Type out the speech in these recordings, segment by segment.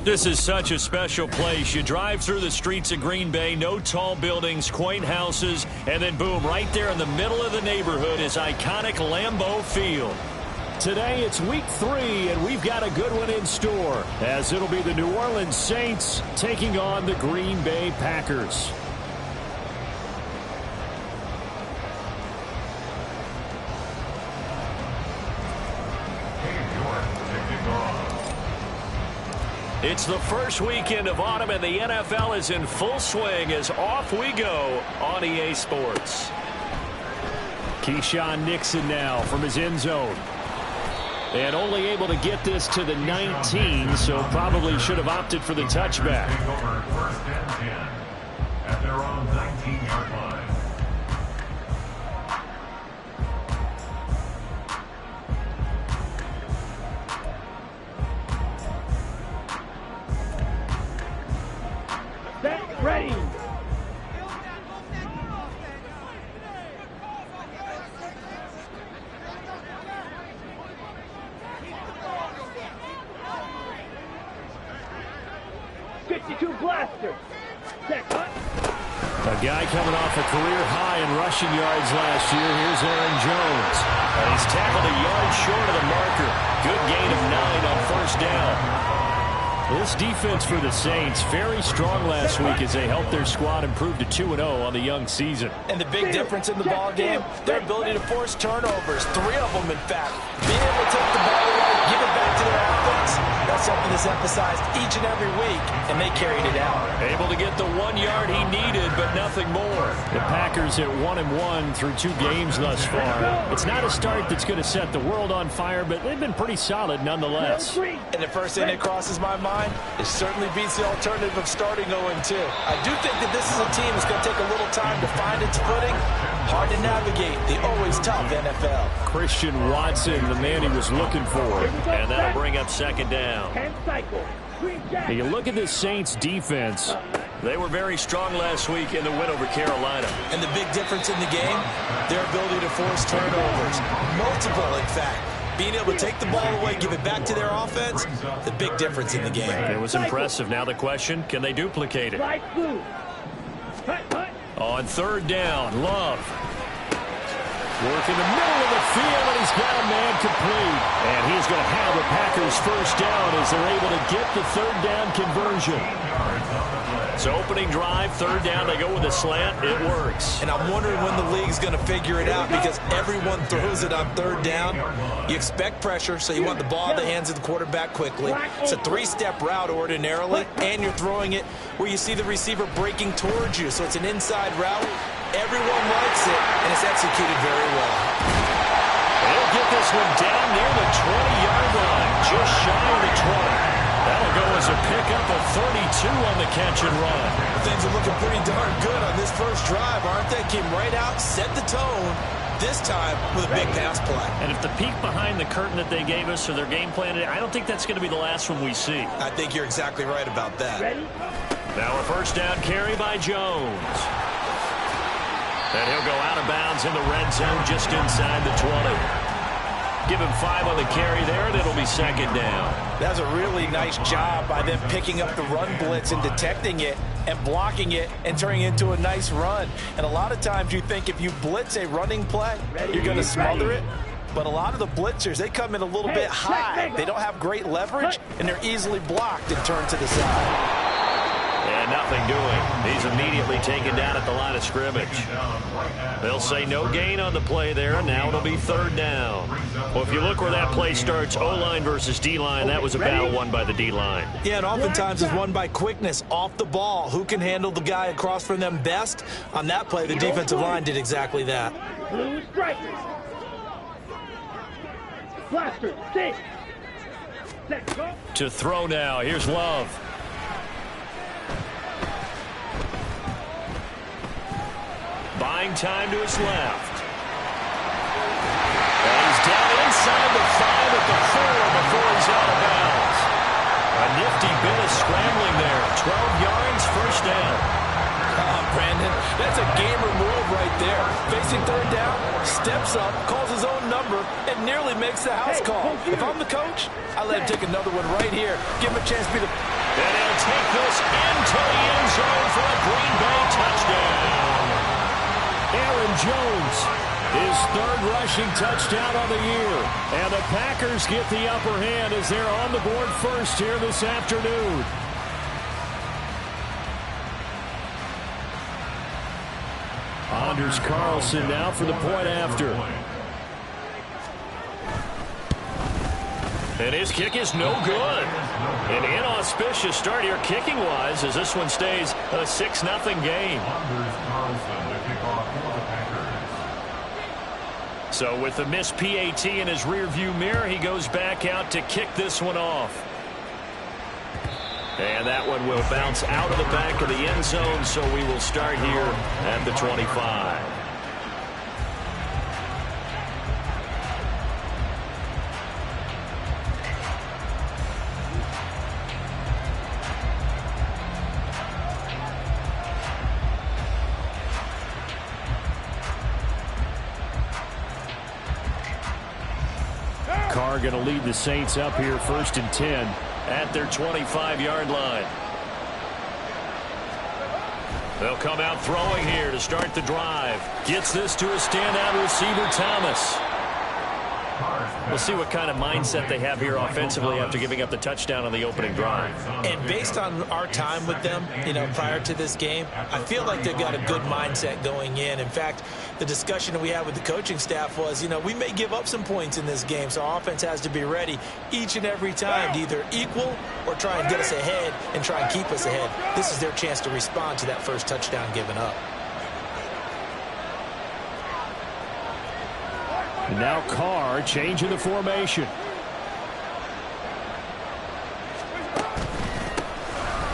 This is such a special place. You drive through the streets of Green Bay, no tall buildings, quaint houses, and then boom, right there in the middle of the neighborhood is iconic Lambeau Field. Today it's week 3, and we've got a good one in store, as it'll be the New Orleans Saints taking on the Green Bay Packers. It's the first weekend of autumn, and the NFL is in full swing as off we go on EA Sports. Keyshawn Nixon now from his end zone. And only able to get this to the 19, so probably should have opted for the touchback. First and 10 at their own 19-yard line. Ready. Blaster. A guy coming off a career high in rushing yards last year. Here's Aaron Jones. And he's tackled a yard short of the marker. Good gain of 9 on first down. This defense for the Saints, very strong last week as they helped their squad improve to 2-0 on the young season. And the big difference in the ball game, their ability to force turnovers, 3 of them in fact. Being able to take the ball away, give it back to their offense, that's something that's emphasized each and every week, and they carried it out. Able to get the 1 yard he needed, but nothing more. The Packers at 1-1 through 2 games thus far. It's not a start that's going to set the world on fire, but they've been pretty solid nonetheless. And the first thing that crosses my mind, it certainly beats the alternative of starting 0-2. I do think that this is a team that's going to take a little time to find its footing. Hard to navigate the always tough NFL. Christian Watson, the man he was looking for. And that'll bring up second down. Now you look at this Saints defense. They were very strong last week in the win over Carolina. And the big difference in the game, their ability to force turnovers. Multiple, in fact. Being able to take the ball away, give it back to their offense, the big difference in the game. It was impressive. Now the question, can they duplicate it? On third down, Love. Work in the middle of the field, and he's got a man complete. And he's going to have the Packers first down as they're able to get the third down conversion. So opening drive, third down, they go with a slant. It works. And I'm wondering when the league's going to figure it out because everyone throws it on third down. You expect pressure, so you want the ball in the hands of the quarterback quickly. It's a 3-step route ordinarily, and you're throwing it where you see the receiver breaking towards you. So it's an inside route. Everyone likes it, and it's executed very well. They'll get this one down near the 20-yard line, just shy of the 20. That'll go as a pickup of 32 on the catch and run. Things are looking pretty darn good on this first drive, aren't they? Came right out, set the tone, this time with a big pass play. And if the peek behind the curtain that they gave us or their game plan, I don't think that's going to be the last one we see. I think you're exactly right about that. Now a first down carry by Jones. And he'll go out of bounds in the red zone just inside the 20. Give him 5 on the carry there, and it'll be second down. That's a really nice job by them picking up the run blitz and detecting it and blocking it and turning it into a nice run. And a lot of times you think if you blitz a running play, you're going to smother it. But a lot of the blitzers, they come in a little bit high. They don't have great leverage, and they're easily blocked and turned to the side. And nothing doing. He's immediately taken down at the line of scrimmage. They'll say no gain on the play there, and now it'll be third down. Well, if you look where that play starts, O-line versus D-line, that was a battle won by the D-line. Yeah, and oftentimes it's won by quickness off the ball. Who can handle the guy across from them best? On that play, the defensive line did exactly that. Blue strikers. Blaster, six. To throw now, here's Love. Buying time to his left. And he's down inside the 5 at the 4 before he's out of bounds. A nifty bit of scrambling there. 12 yards, first down. Brandon, that's a gamer move right there. Facing third down, steps up, calls his own number, and nearly makes the house call. If I'm the coach, I let him take another one right here. Give him a chance to be the... And he'll take this into the end zone for a Green Bay touchdown. Aaron Jones, his third rushing touchdown on the year. And the Packers get the upper hand as they're on the board first here this afternoon. Anders Carlson now for the point after. And his kick is no good. An inauspicious start here kicking-wise as this one stays a 6-0 game. So with the missed PAT in his rearview mirror, he goes back out to kick this one off. And that one will bounce out of the back of the end zone, so we will start here at the 25. Carr going to lead the Saints up here, 1st and 10 at their 25-yard line. They'll come out throwing here to start the drive. Gets this to a standout receiver, Thomas. We'll see what kind of mindset they have here offensively after giving up the touchdown on the opening drive. And based on our time with them, prior to this game, I feel like they've got a good mindset going in. In fact, the discussion that we had with the coaching staff was, we may give up some points in this game, so our offense has to be ready each and every time to either equal or try and get us ahead and try and keep us ahead. This is their chance to respond to that first touchdown given up. And now Carr changing the formation.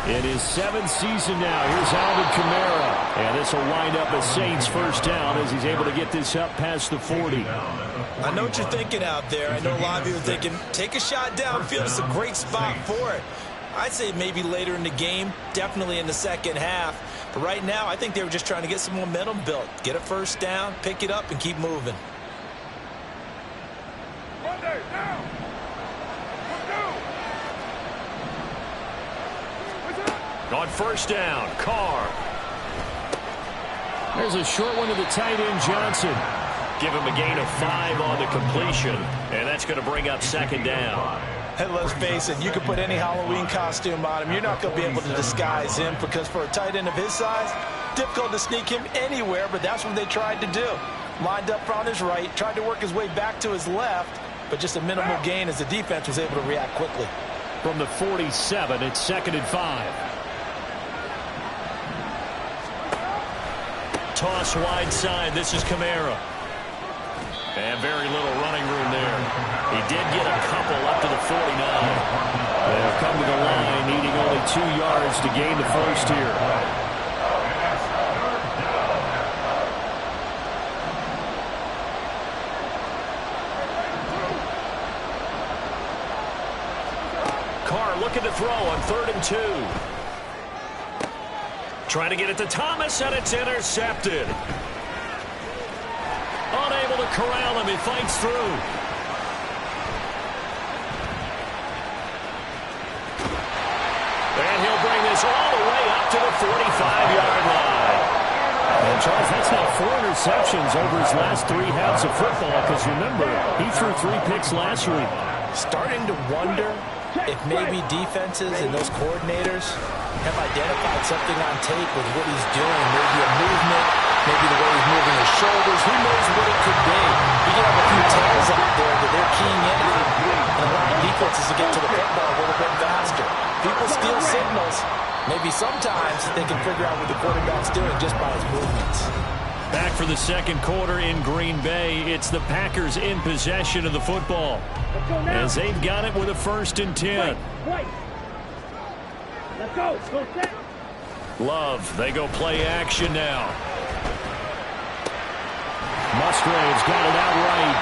In his 7th season now, here's Alvin Kamara. And this will wind up a Saints first down as he's able to get this up past the 40. I know what you're thinking out there. I know a lot of you are thinking, take a shot downfield. It's a great spot for it. I'd say maybe later in the game, definitely in the second half. But right now, I think they were just trying to get some momentum built. Get a first down, pick it up, and keep moving. On first down, Carr. There's a short one to the tight end, Johnson. Give him a gain of 5 on the completion, and that's going to bring up 2nd down. And let's face it, you can put any Halloween costume on him. You're not going to be able to disguise him because for a tight end of his size, difficult to sneak him anywhere, but that's what they tried to do. Lined up on his right, tried to work his way back to his left, but just a minimal gain as the defense was able to react quickly. From the 47, it's 2nd and 5. Toss wide side. This is Kamara. And very little running room there. He did get a couple up to the 49. They'll come to the line, needing only 2 yards to gain the first here. Carr looking to throw on 3rd and 2. Trying to get it to Thomas, and it's intercepted. Unable to corral him. He fights through. And he'll bring this all the way up to the 45-yard line. And, Charles, that's now 4 interceptions over his last 3 halves of football, because, remember, he threw 3 picks last week. Starting to wonder if maybe defenses and those coordinators have identified something on tape with what he's doing. Maybe a movement, maybe the way he's moving his shoulders. Who knows what it could be? You can have a few tells out there that they're keying in on and allowing defenses to get to the football a little bit faster. People steal signals. Maybe sometimes they can figure out what the quarterback's doing just by his movements. Back for the second quarter in Green Bay. It's the Packers in possession of the football, as they've got it with a 1st and 10. Let's go. Go set. Love, they go play action now. Musgrave's got it outright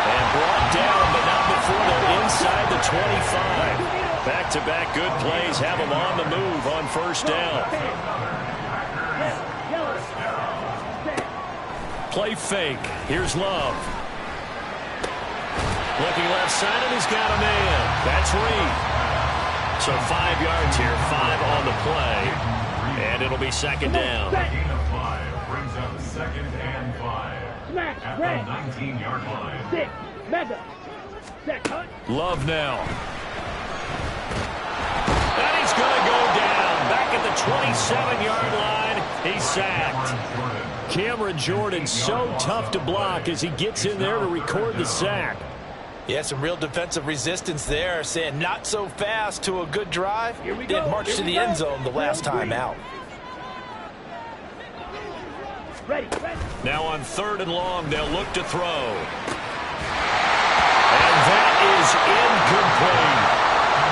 and brought down, but not before they're inside the 25. Back-to-back good plays have them on the move on first down. Play fake. Here's Love. Looking left side, and he's got a man. That's Reed. So 5 yards here, 5 on the play. And it'll be second down. Gain of 5 brings up second and 5. Smash, At red. the 19-yard line. 6, mega. Set, cut. Love now. And he's going to go down. Back at the 27-yard line. He's sacked. Cameron Jordan so tough to block as he gets in there to record the sack. Yeah, some real defensive resistance there, saying not so fast to a good drive. Did march to the end zone the last time out. Ready, ready. Now on 3rd and long, they'll look to throw. And that is incomplete.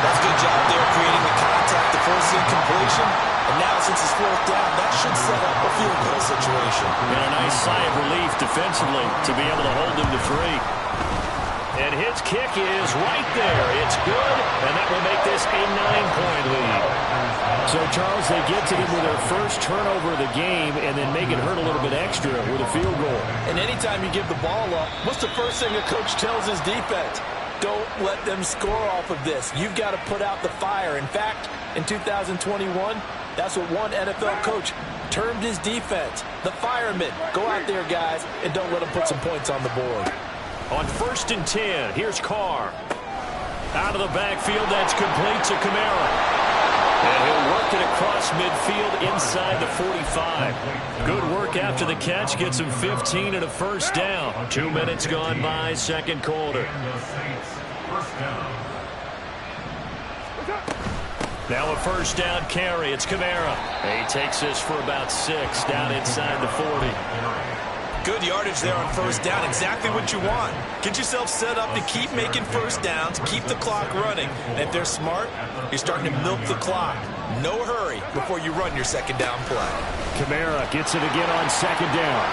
That's a good job there creating the contact to force the incompletion. And now since it's 4th down, that should set up a field goal situation. And a nice sigh of relief defensively to be able to hold them to 3. And his kick is right there. It's good, and that will make this a 9-point lead. So, Charles, they get to them with their first turnover of the game and then make it hurt a little bit extra with a field goal. And anytime you give the ball up, what's the first thing a coach tells his defense? Don't let them score off of this. You've got to put out the fire. In fact, in 2021, that's what one NFL coach termed his defense. The firemen. Go out there, guys, and don't let them put some points on the board. On 1st and 10, here's Carr. Out of the backfield, that's complete to Kamara. And he'll work it across midfield inside the 45. Good work after the catch. Gets him 15 and a first down. 2 minutes gone by, second quarter. Now a first down carry. It's Kamara. He takes this for about 6 down inside the 40. Good yardage there on first down. Exactly what you want. Get yourself set up to keep making first downs, keep the clock running. And if they're smart, you're starting to milk the clock. No hurry before you run your second down play. Kamara gets it again on second down.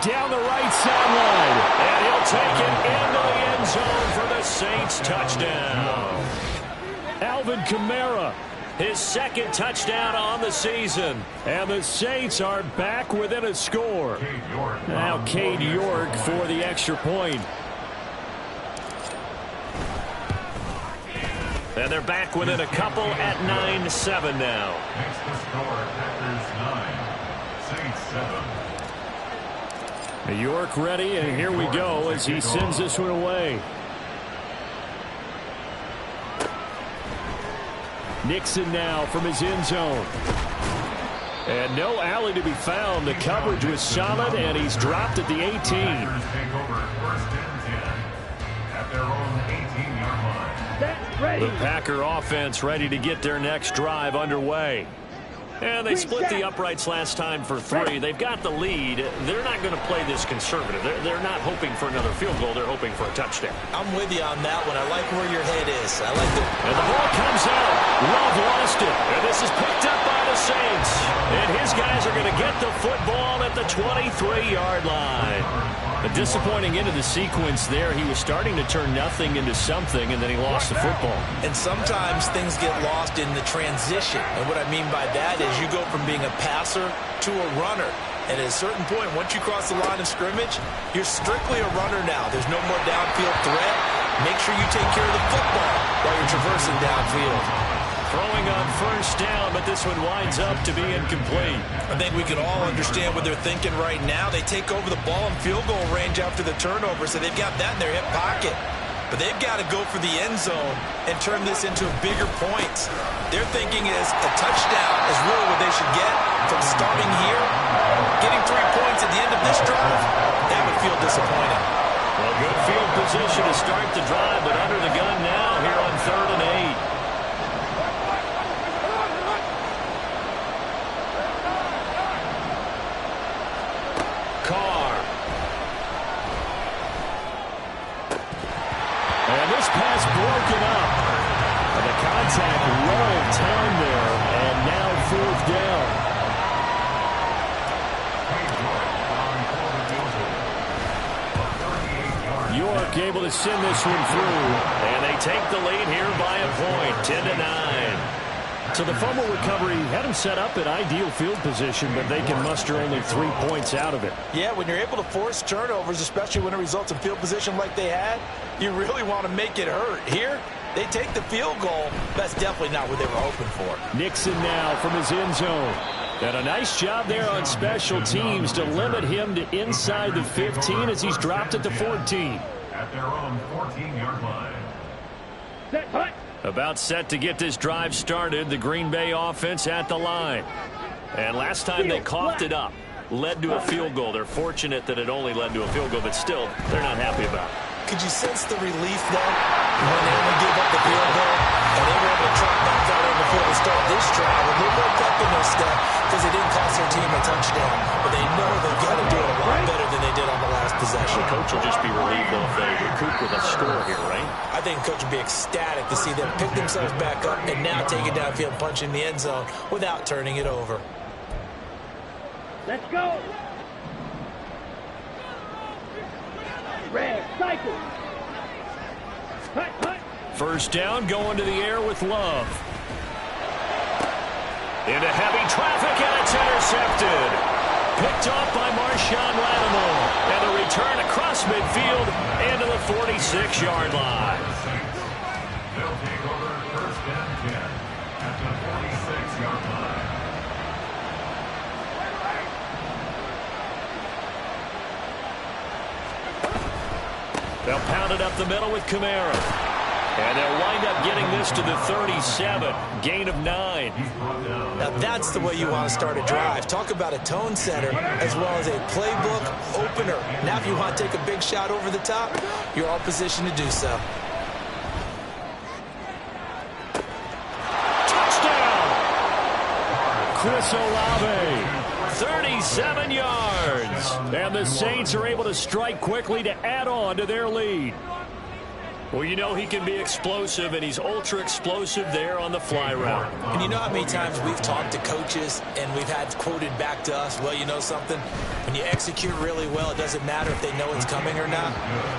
Down the right sideline. And he'll take it into the end zone for the Saints touchdown. Alvin Kamara. His second touchdown on the season. And the Saints are back within a score. Now Cade York for the extra point. And they're back within a couple at 9-7 now. Makes the score Packers 9, Saints 7. York ready, and here we go as he sends this one away. Nixon now from his end zone. And no alley to be found. The coverage was solid, and he's dropped at the 18. Packers take over 1st and 10 at their own 18-yard line. Set, ready. The Packer offense ready to get their next drive underway. And they split the uprights last time for 3. They've got the lead. They're not going to play this conservative. They're not hoping for another field goal. They're hoping for a touchdown. I'm with you on that one. I like where your head is. I like the... And the ball comes out. Love lost it. And this is picked up by the Saints. And his guys are going to get the football at the 23-yard line. A disappointing end of the sequence there. He was starting to turn nothing into something, and then he lost the football. And sometimes things get lost in the transition. And what I mean by that is you go from being a passer to a runner. And at a certain point, once you cross the line of scrimmage, you're strictly a runner now. There's no more downfield threat. Make sure you take care of the football while you're traversing downfield. Throwing on first down, but this one winds up to be incomplete. I think we can all understand what they're thinking right now. They take over the ball in field goal range after the turnover, so they've got that in their hip pocket. But they've got to go for the end zone and turn this into bigger points. Their thinking is a touchdown is really what they should get from starting here. Getting 3 points at the end of this drive, that would feel disappointing. Well, good field position to start the drive, but under the gun now here on 3rd and 8. Carr. And this pass broken up. And the contact well timed there, and now 4th down. York able to send this one through. And they take the lead here by a point, 10-9. So the fumble recovery had them set up at ideal field position, but they can muster only 3 points out of it. Yeah, when you're able to force turnovers, especially when it results in field position like they had, you really want to make it hurt. Here, they take the field goal. That's definitely not what they were hoping for. Nixon now from his end zone. And a nice job there on special teams to limit him to inside the 15 as he's dropped at the 14. At their own 14-yard line. Set, hut. About set to get this drive started, the Green Bay offense at the line. And last time they coughed it up, led to a field goal. They're fortunate that it only led to a field goal, but still, they're not happy about it. Could you sense the relief, though, when they only gave up the field goal and they were able to trot back out on the field to start this drive with a little more pep in their step because it didn't cost their team a touchdown, but they know they've got to do it a lot better than they did on the last possession. The coach will just be relieved if they recoup with a score here, right? I think the coach would be ecstatic to see them pick themselves back up and now take it downfield, punch in the end zone without turning it over. Let's go. Red, cycle. Hut, hut. First down, going to the air with Love. Into heavy traffic, and it's intercepted. Picked off by Marshawn Lattimore. And a return across midfield into the 46-yard line. They'll take over first and 10 at the 46-yard line. They'll pound it up the middle with Kamara. And they'll wind up getting this to the 37. Gain of 9. Now that's the way you want to start a drive. Talk about a tone setter as well as a playbook opener. Now if you want to take a big shot over the top, you're all positioned to do so. Touchdown! Chris Olave. 37 yards. And the Saints are able to strike quickly to add on to their lead. Well, you know he can be explosive, and he's ultra-explosive there on the fly route. And you know how many times we've talked to coaches and we've had quoted back to us, well, you know something? When you execute really well, it doesn't matter if they know it's coming or not.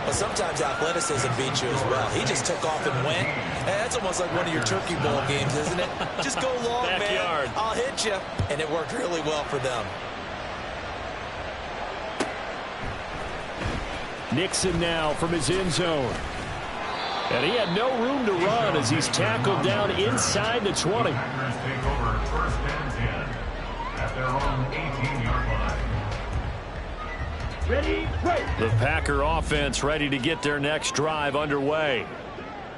But sometimes athleticism beats you as well. He just took off and went. And that's almost like one of your Turkey Bowl games, isn't it? Just go long, Backyard. man. I'll hit you. And it worked really well for them. Nixon now from his end zone. And he had no room to run as he's tackled down inside the 20. Packers take over first and 10 at their own 18-yard line. Ready, break. The Packer offense ready to get their next drive underway.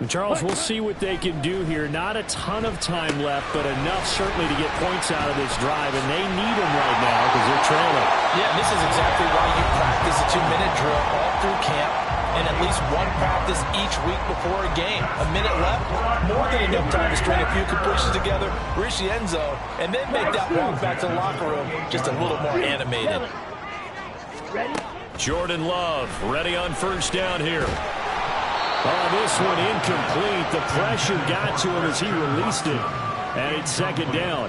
And Charles, we'll see what they can do here. Not a ton of time left, but enough certainly to get points out of this drive, and they need them right now because they're trailing. Yeah, this is exactly why you practice a 2-minute drill all through camp and at least one practice each week before a game. A minute left, more than enough time to string a few completions together, reach the end zone, and then make that walk back to the locker room just a little more animated. Ready. Jordan Love ready on first down here. Oh, this one incomplete. The pressure got to him as he released it. And it's second down.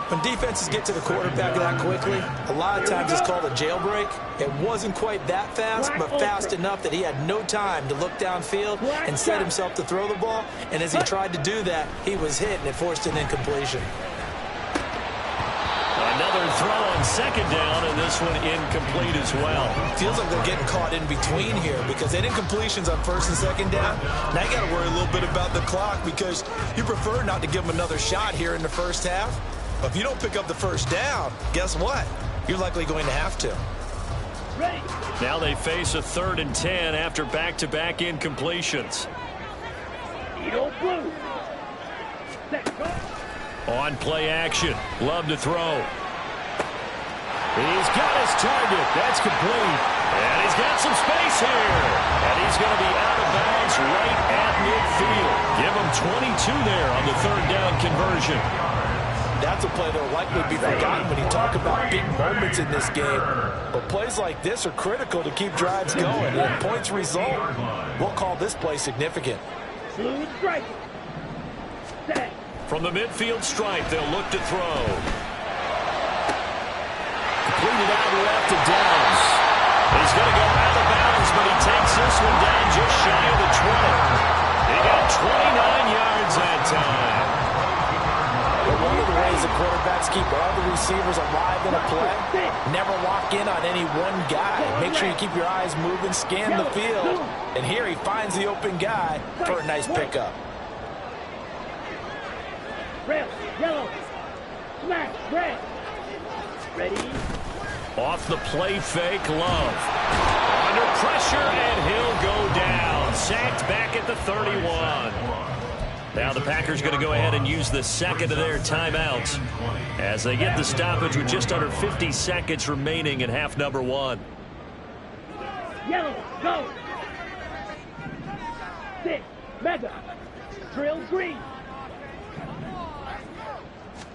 When defenses get to the quarterback that quickly, a lot of times it's called a jailbreak. It wasn't quite that fast, but fast enough that he had no time to look downfield and set himself to throw the ball. And as he tried to do that, he was hit, and it forced an incompletion. Another throw on second down, and this one incomplete as well. Feels like they're getting caught in between here because they had incompletions on first and second down. Now you got to worry a little bit about the clock because you prefer not to give them another shot here in the first half. But if you don't pick up the first down, guess what? You're likely going to have to. Ready. Now they face a 3rd and 10 after back-to-back incompletions. Eagle blue. Set, go. On play action. Love to throw. He's got his target. That's complete. And he's got some space here. And he's going to be out of bounds right at midfield. Give him 22 there on the 3rd down conversion. That's a play that will likely be forgotten when you talk about big moments in this game. But plays like this are critical to keep drives going. And if points result, we'll call this play significant. Blue strike. Set. From the midfield stripe, they'll look to throw. Completed out left to Downs. He's going to go out of bounds, but he takes this one down just shy of the 20. He got 29 yards that time. One of the ways the quarterbacks keep all the receivers alive in a play, never lock in on any one guy. Make sure you keep your eyes moving, scan the field. And here he finds the open guy for a nice pickup. Red, yellow, smash, red. Ready? Off the play fake, Love. Under pressure, and he'll go down. Sacked back at the 31. Now the Packers going to go ahead and use the second of their timeouts as they get the stoppage with just under 50 seconds remaining in half number one. Yellow, go. 6, mega. Drill green.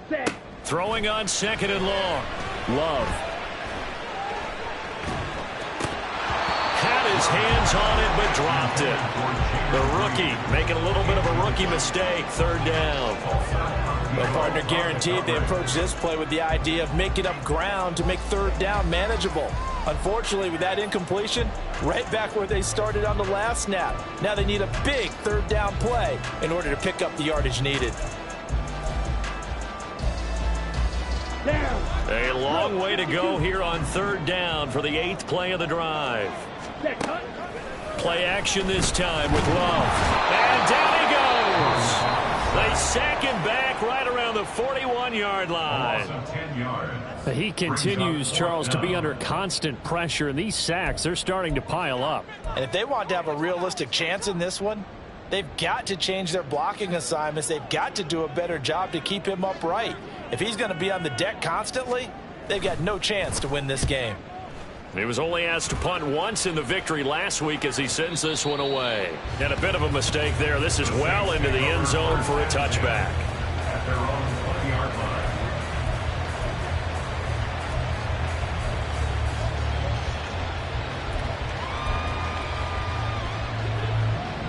Set. Throwing on second and long. Love. Had his hands on it, but dropped it. The rookie making a little bit of a rookie mistake. Third down. Well, partner, guaranteed they approach this play with the idea of making up ground to make third down manageable. Unfortunately, with that incompletion, right back where they started on the last snap. Now they need a big third down play in order to pick up the yardage needed. Down. A long way to go here on third down for the 8th play of the drive. Set, cut. Play action this time with Love. And down he goes. They sack him back right around the 41-yard line. Loss of 10 yards. He continues, Charles, to be under constant pressure, and these sacks, they're starting to pile up. And if they want to have a realistic chance in this one, they've got to change their blocking assignments. They've got to do a better job to keep him upright. If he's going to be on the deck constantly, they've got no chance to win this game. He was only asked to punt once in the victory last week as he sends this one away. And a bit of a mistake there. This is well into the end zone for a touchback. At their own 20-yard line.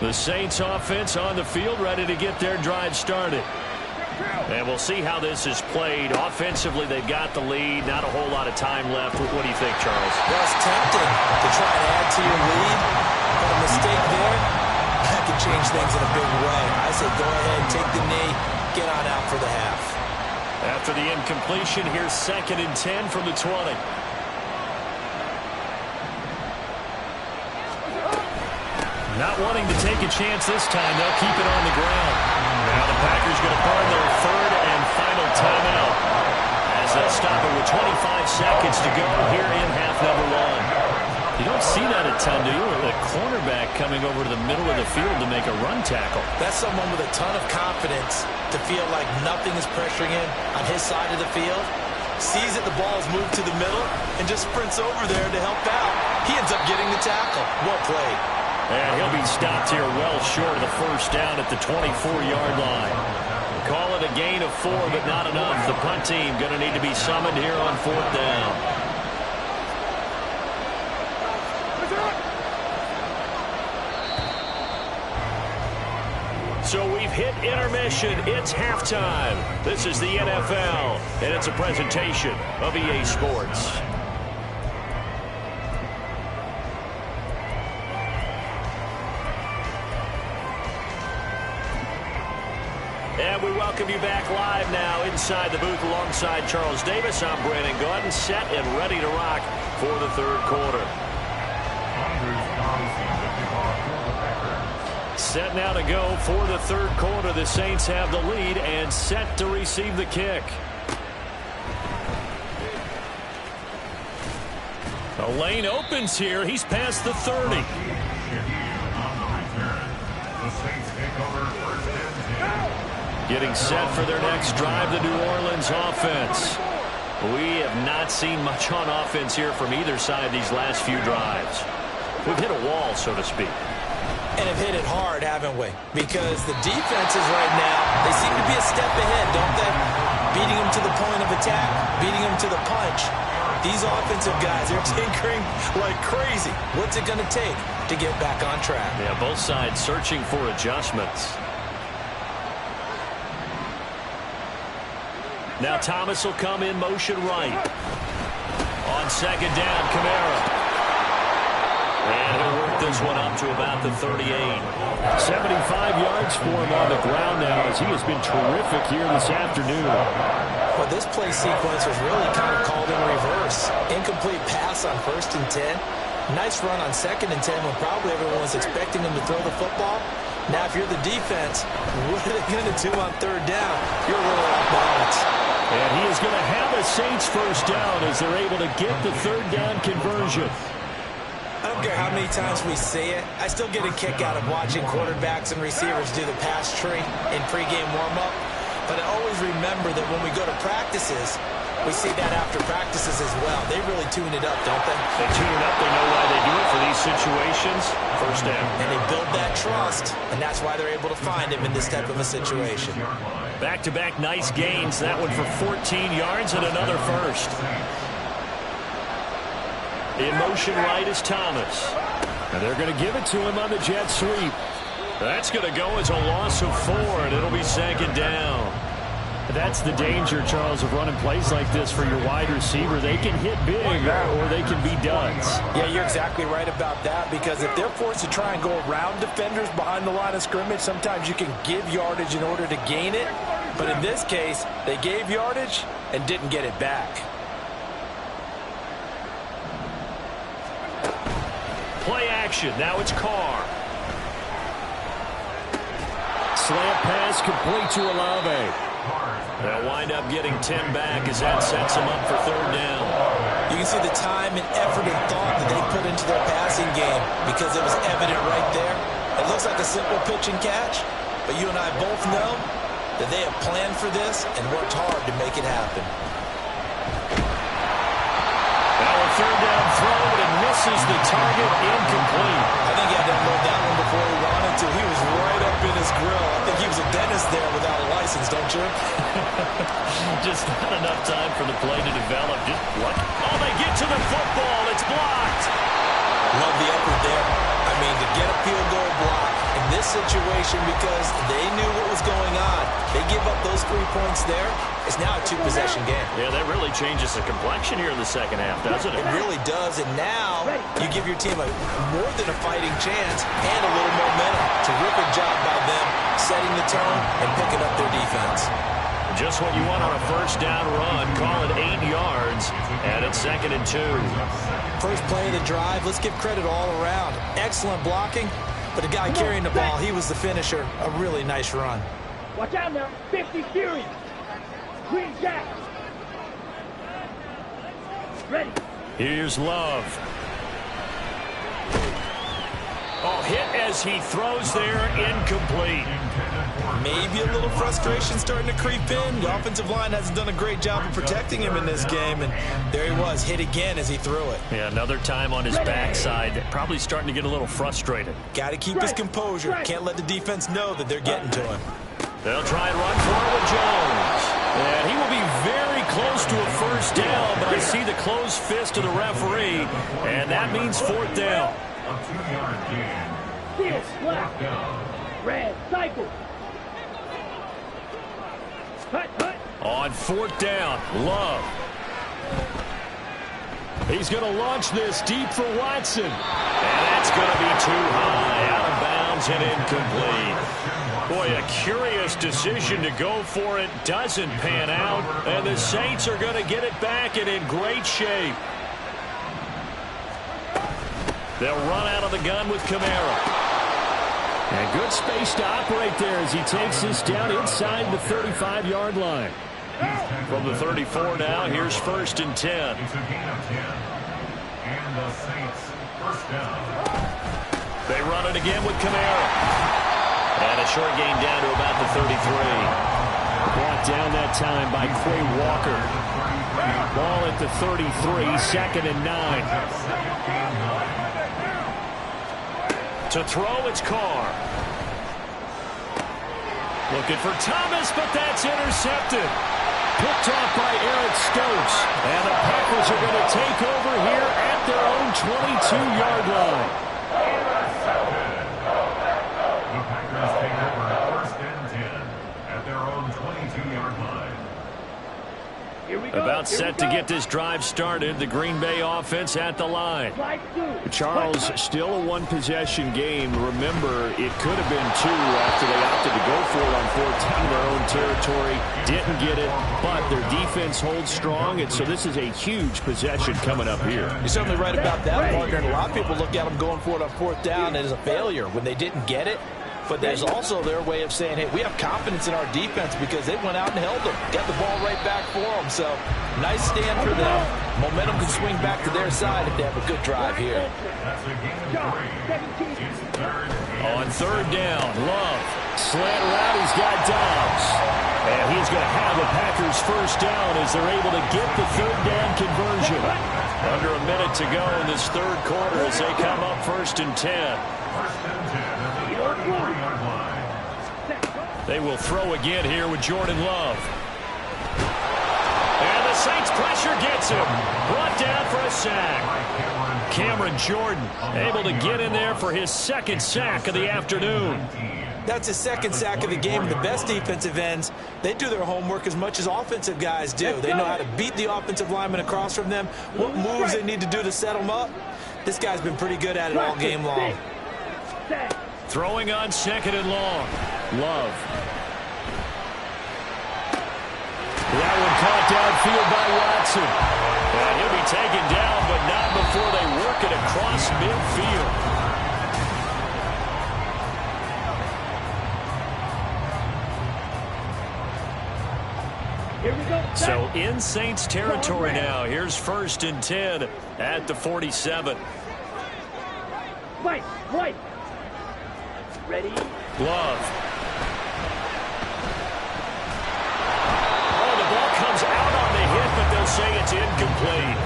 The Saints offense on the field, ready to get their drive started. And we'll see how this is played. Offensively, they've got the lead. Not a whole lot of time left. What do you think, Charles? Well, it's tempting to try and add to your lead, but a mistake there, that can change things in a big way. I say go ahead, take the knee, get on out for the half. After the incompletion, here's 2nd and 10 from the 20. Not wanting to take a chance this time. They'll keep it on the ground. Now the Packers going to burn their 3rd and final timeout as they'll stop it with 25 seconds to go here in half number one. You don't see that a ton, do you? A cornerback coming over to the middle of the field to make a run tackle. That's someone with a ton of confidence to feel like nothing is pressuring him on his side of the field. Sees that the ball is moved to the middle and just sprints over there to help out. He ends up getting the tackle. Well played. And he'll be stopped here well short of the first down at the 24-yard line. Call it a gain of 4, but not enough. The punt team going to need to be summoned here on 4th down. So we've hit intermission. It's halftime. This is the NFL, and it's a presentation of EA Sports. And we welcome you back live now inside the booth alongside Charles Davis. I'm Brandon Gaudin, set and ready to rock for the 3rd quarter. Set now to go for the 3rd quarter. The Saints have the lead and set to receive the kick. The lane opens here. He's past the 30. Getting set for their next drive, the New Orleans offense. We have not seen much on offense here from either side these last few drives. We've hit a wall, so to speak. And have hit it hard, haven't we? Because the defenses right now, they seem to be a step ahead, don't they? Beating them to the point of attack, beating them to the punch. These offensive guys, they're tinkering like crazy. What's it going to take to get back on track? Yeah, both sides searching for adjustments. Now Thomas will come in motion right. On 2nd down, Kamara. And he'll work this one up to about the 38. 75 yards for him on the ground now as he has been terrific here this afternoon. Well, this play sequence was really kind of called in reverse. Incomplete pass on 1st and 10. Nice run on 2nd and 10 when probably everyone was expecting him to throw the football. Now, if you're the defense, what are they going to do on 3rd down? You're a little off balance. And he is going to have a Saints first down as they're able to get the 3rd down conversion. I don't care how many times we see it. I still get a kick out of watching quarterbacks and receivers do the pass tree in pregame warm-up. But I always remember that when we go to practices, we see that after practices as well. They really tune it up, don't they? They tune it up. They know why they do it for these situations. First down. And they build that trust, and that's why they're able to find him in this type of a situation. Back-to-back nice gains. That one for 14 yards and another first. In motion right is Thomas. And they're going to give it to him on the jet sweep. That's going to go as a loss of 4, and it'll be 2nd down. That's the danger, Charles, of running plays like this for your wide receiver. They can hit big or they can be duds. Yeah, you're exactly right about that, because if they're forced to try and go around defenders behind the line of scrimmage, sometimes you can give yardage in order to gain it. But in this case, they gave yardage and didn't get it back. Play action. Now it's Carr. Slant pass complete to Olave. They'll wind up getting 10 back as that sets them up for 3rd down. You can see the time and effort and thought that they put into their passing game because it was evident right there. It looks like a simple pitch and catch, but you and I both know that they have planned for this and worked hard to make it happen. Now a 3rd down throw, but it misses the target, incomplete. I think he had to unload that one before he wanted to. He was right up in his grill. I think he was a dentist there without a license, don't you? Just not enough time for the play to develop. Just what? Oh, they get to the football. It's blocked. Love the effort there. I mean, to get a field goal block in this situation because they knew what was going on. They give up those 3 points there. It's now a 2-possession game. Yeah, that really changes the complexion here in the second half, doesn't it? It really does, and now you give your team a more than a fighting chance and a little momentum. Terrific job by them setting the tone and picking up their defense. Just what you want on a first down run. Call it 8 yards, and it's 2nd and 2. First play of the drive. Let's give credit all around. Excellent blocking, but the guy carrying the ball, he was the finisher. A really nice run. Watch out now. 50 Fury. Green Jack. Ready. Here's Love. Oh, hit as he throws there, incomplete. Maybe a little frustration starting to creep in. The offensive line hasn't done a great job of protecting him in this game, and there he was, hit again as he threw it. Yeah, another time on his backside, probably starting to get a little frustrated. Got to keep his composure. Can't let the defense know that they're getting to him. They'll try and run for it with Jones. And he will be very close to a first down, but I see the closed fist of the referee, and that means 4th down. A 2-yard gain. Steel, black. Red, cycle. Hut. On 4th down, Love. He's going to launch this deep for Watson. And that's going to be too high, out of bounds and incomplete. Boy, a curious decision to go for it. Doesn't pan out. And the Saints are going to get it back and in great shape. They'll run out of the gun with Kamara. And good space to operate there as he takes this down inside the 35-yard line. From the 34 now, here's 1st and 10. It's a gain of 10. And the Saints first down. They run it again with Kamara. And a short gain down to about the 33. Brought down that time by Quay Walker. Ball at the 33, 2nd and 9. To throw, it's Carr. Looking for Thomas, but that's intercepted. Picked off by Eric Stokes. And the Packers are going to take over here at their own 22-yard line. The Packers take over 1st and 10 at their own 22-yard line. Here we go. About set to get this drive started. The Green Bay offense at the line. Charles, still a one-possession game. Remember, it could have been two after they opted to go for it on 4th down in their own territory. Didn't get it, but their defense holds strong, and so this is a huge possession coming up here. You're certainly right about that, partner. And a lot of people look at them going for it on 4th down as a failure when they didn't get it. But there's also their way of saying, hey, we have confidence in our defense because they went out and held them. Got the ball right back for them. So, nice stand for them. Momentum can swing back to their side if they have a good drive here. On 3rd down, Love. Slant route, he's got Dobbs. And he's going to have the Packers 1st down as they're able to get the 3rd down conversion. Under a minute to go in this 3rd quarter as they come up 1st and 10. They will throw again here with Jordan Love. And the Saints pressure gets him. Brought down for a sack. Cameron Jordan able to get in there for his 2nd sack of the afternoon. That's his 2nd sack of the game. The best defensive ends, they do their homework as much as offensive guys do. They know how to beat the offensive lineman across from them, what moves they need to do to set them up. This guy's been pretty good at it all game long. Throwing on 2nd and long. Love. That one caught downfield by Watson. And he'll be taken down, but not before they work it across midfield. Here we go. So in Saints territory now. Here's 1st and 10 at the 47. Fight. Ready? Love. Oh, the ball comes out on the hit, but they'll say it's incomplete.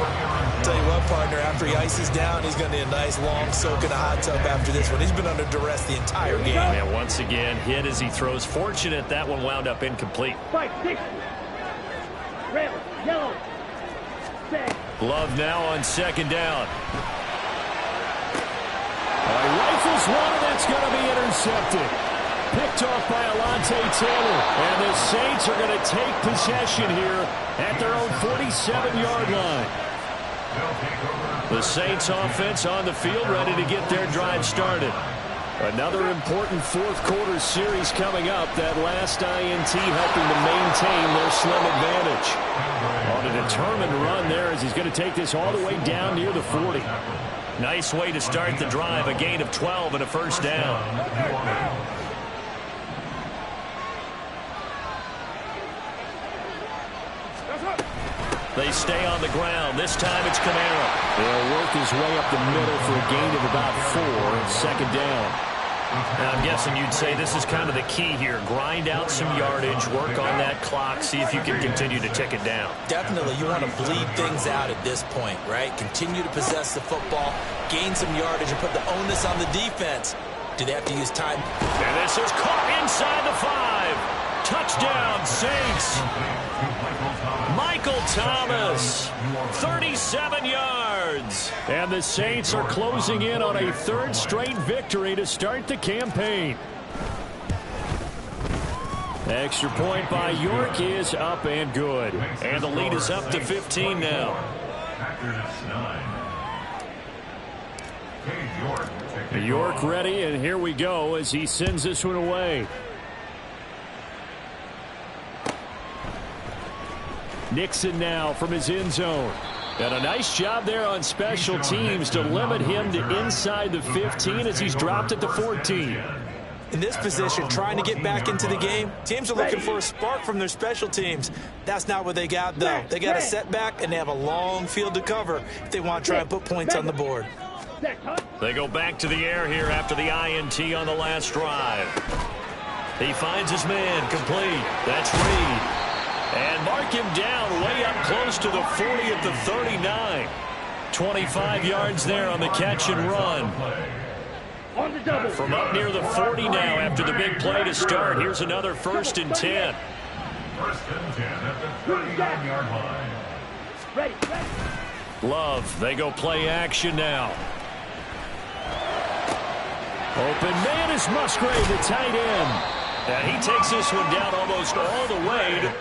Tell you what, partner, after he ices down, he's going to need a nice long soak in a hot tub after this one. He's been under duress the entire game. And once again, hit as he throws. Fortunate that one wound up incomplete. Fight. 6. Red. Yellow. Set. Love now on 2nd down. Rifles one, and that's going to be intercepted. Picked off by Alontae Taylor. And the Saints are going to take possession here at their own 47-yard line. The Saints offense on the field ready to get their drive started. Another important 4th quarter series coming up. That last INT helping to maintain their slim advantage. On a determined run there as he's going to take this all the way down near the 40. Nice way to start the drive. A gain of 12 and a 1st down. They stay on the ground. This time it's Kamara. They'll work his way up the middle for a gain of about 4. 2nd down. Now, I'm guessing you'd say this is kind of the key here. Grind out some yardage, work on that clock, see if you can continue to tick it down. Definitely, you want to bleed things out at this point, right? Continue to possess the football, gain some yardage, and put the onus on the defense. Do they have to use time? And this is caught inside the 5. Touchdown, Saints. Michael Thomas, 37 yards. And the Saints are closing in on a 3rd straight victory to start the campaign. Extra point by York is up and good. And the lead is up to 15 now. York ready, and here we go as he sends this one away. Nixon now from his end zone. And a nice job there on special teams to limit him to inside the 15 as he's dropped at the 14. In this position, trying to get back into the game, teams are looking for a spark from their special teams. That's not what they got, though. They got a setback, and they have a long field to cover if they want to try and put points on the board. They go back to the air here after the INT on the last drive. He finds his man complete. That's Reed. And mark him down way up close to the 40 at the 39. 25 yards there on the catch and run. From up near the 40 now after the big play to start. Here's another 1st and 10. 1st and 10 at the 39-yard line. Ready. Love, they go play action now. Open man is Musgrave, the tight end. And he takes this one down almost all the way to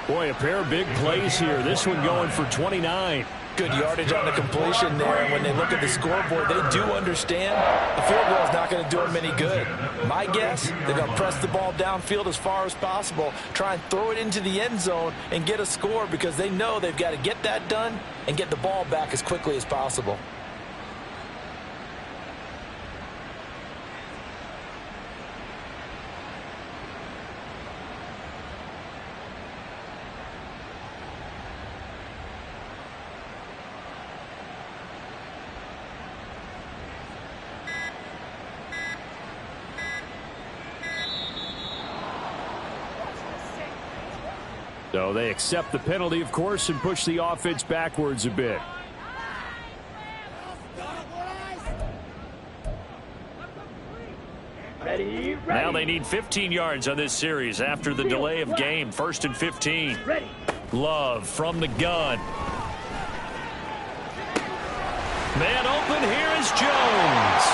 Boy, a pair of big plays here. This one going for 29. Good yardage on the completion there. And when they look at the scoreboard, they do understand a field goal is not going to do them any good. My guess, they're going to press the ball downfield as far as possible, try and throw it into the end zone and get a score because they know they've got to get that done and get the ball back as quickly as possible. So they accept the penalty, of course, and push the offense backwards a bit. Ready. Now they need 15 yards on this series after the delay of game. 1st and 15. Ready. Love from the gun. Man open, here is Jones.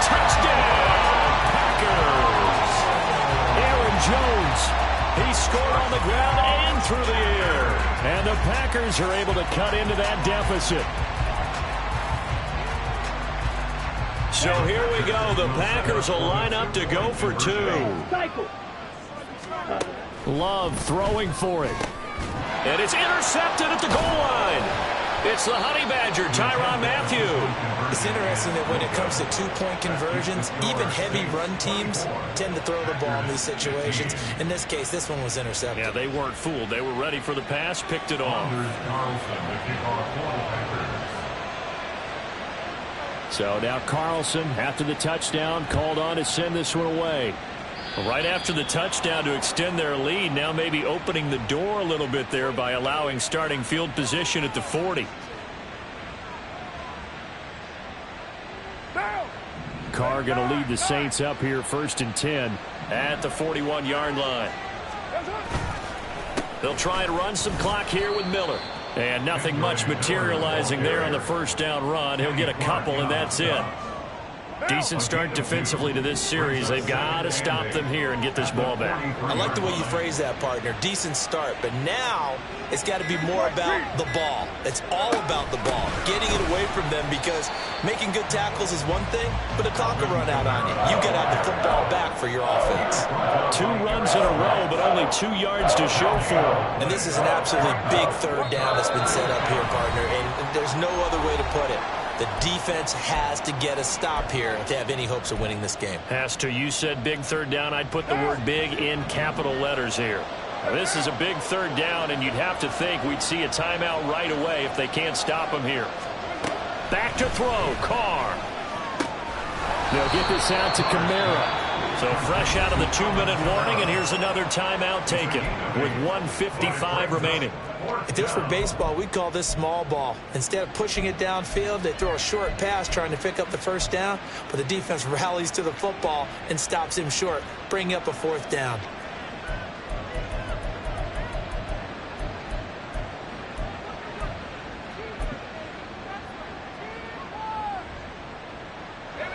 Touchdown, Packers. Aaron Jones. He scored on the ground and through the air. And the Packers are able to cut into that deficit. So here we go. The Packers will line up to go for 2. Love throwing for it. And it's intercepted at the goal line. It's the Honey Badger, Tyrann Mathieu. It's interesting that when it comes to two-point conversions, even heavy run teams tend to throw the ball in these situations. In this case, this one was intercepted. Yeah, they weren't fooled. They were ready for the pass, picked it off. So now Carlson, after the touchdown, called on to send this one away. Right after the touchdown to extend their lead, now maybe opening the door a little bit there by allowing starting field position at the 40. Carr going to lead the Saints up here 1st and 10. At the 41-yard line. They'll try and run some clock here with Miller. And nothing much materializing there on the first down run. He'll get a couple, and that's it. Decent start defensively to this series. They've got to stop them here and get this ball back. I like the way you phrase that, partner. Decent start, but now it's got to be more about the ball. It's all about the ball, getting it away from them, because making good tackles is one thing, but the clock will run out on you. You've got to have the football back for your offense. 2 runs in a row, but only 2 yards to show for it. And this is an absolutely big third down that's been set up here, partner, and there's no other way to put it. The defense has to get a stop here to have any hopes of winning this game. Has to. You said big third down. I'd put the word big in capital letters here. Now, this is a big third down, and you'd have to think we'd see a timeout right away if they can't stop him here. Back to throw. Carr. They'll get this out to Kamara. So fresh out of the 2-minute warning, and here's another timeout taken with 1:55 remaining. If this were baseball, we'd call this small ball. Instead of pushing it downfield, they throw a short pass trying to pick up the first down, but the defense rallies to the football and stops him short, bringing up a 4th down.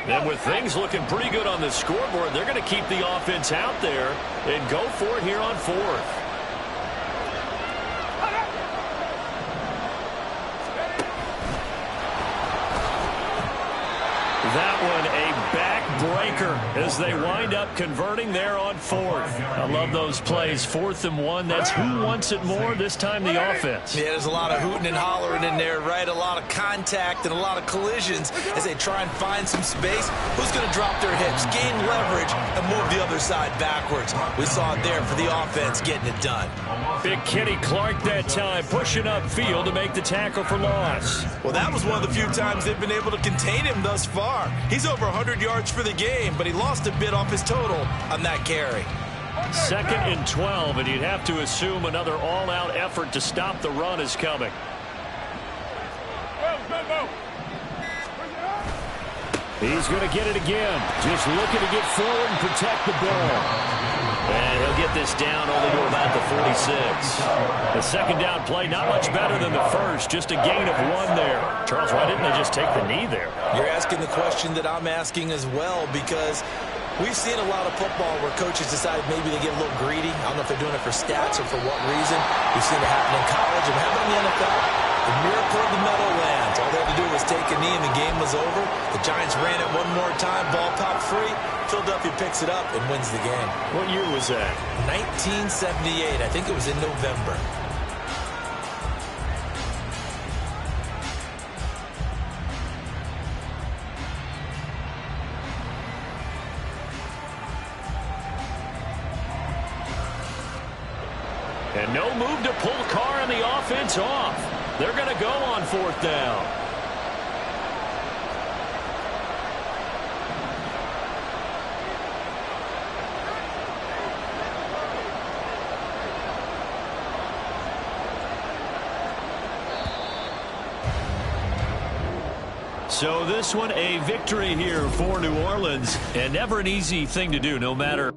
And with things looking pretty good on the scoreboard, they're going to keep the offense out there and go for it here on 4th. That one a backbreaker as they wind up converting there on 4th. I love those plays. 4th and 1. That's who wants it more, this time the offense. Yeah, there's a lot of hooting and hollering in there, right? A lot of contact and a lot of collisions as they try and find some space. Who's going to drop their hips, gain leverage, and move the other side backwards? We saw it there for the offense getting it done. Big Kenny Clark that time, pushing upfield to make the tackle for loss. Well, that was one of the few times they've been able to contain him thus far. He's over 100 yards for the game, but he lost a bit off his total on that carry. 2nd and 12, and you'd have to assume another all-out effort to stop the run is coming. He's going to get it again. Just looking to get forward and protect the ball. And he'll get this down only to about the 46. The 2nd down play, not much better than the first. Just a gain of 1 there. Charles, why didn't they just take the knee there? You're asking the question that I'm asking as well, because We've seen a lot of football where coaches decide maybe they get a little greedy. I don't know if they're doing it for stats or for what reason. We've seen it happen in college and happen in the NFL. The miracle of the Meadowlands. All they had to do was take a knee and the game was over. The Giants ran it one more time. Ball popped free. Philadelphia picks it up and wins the game. What year was that? 1978. I think it was in November. And no move to pull Carr and the offense off. They're going to go on 4th down. So this one a victory here for New Orleans, and never an easy thing to do, no matter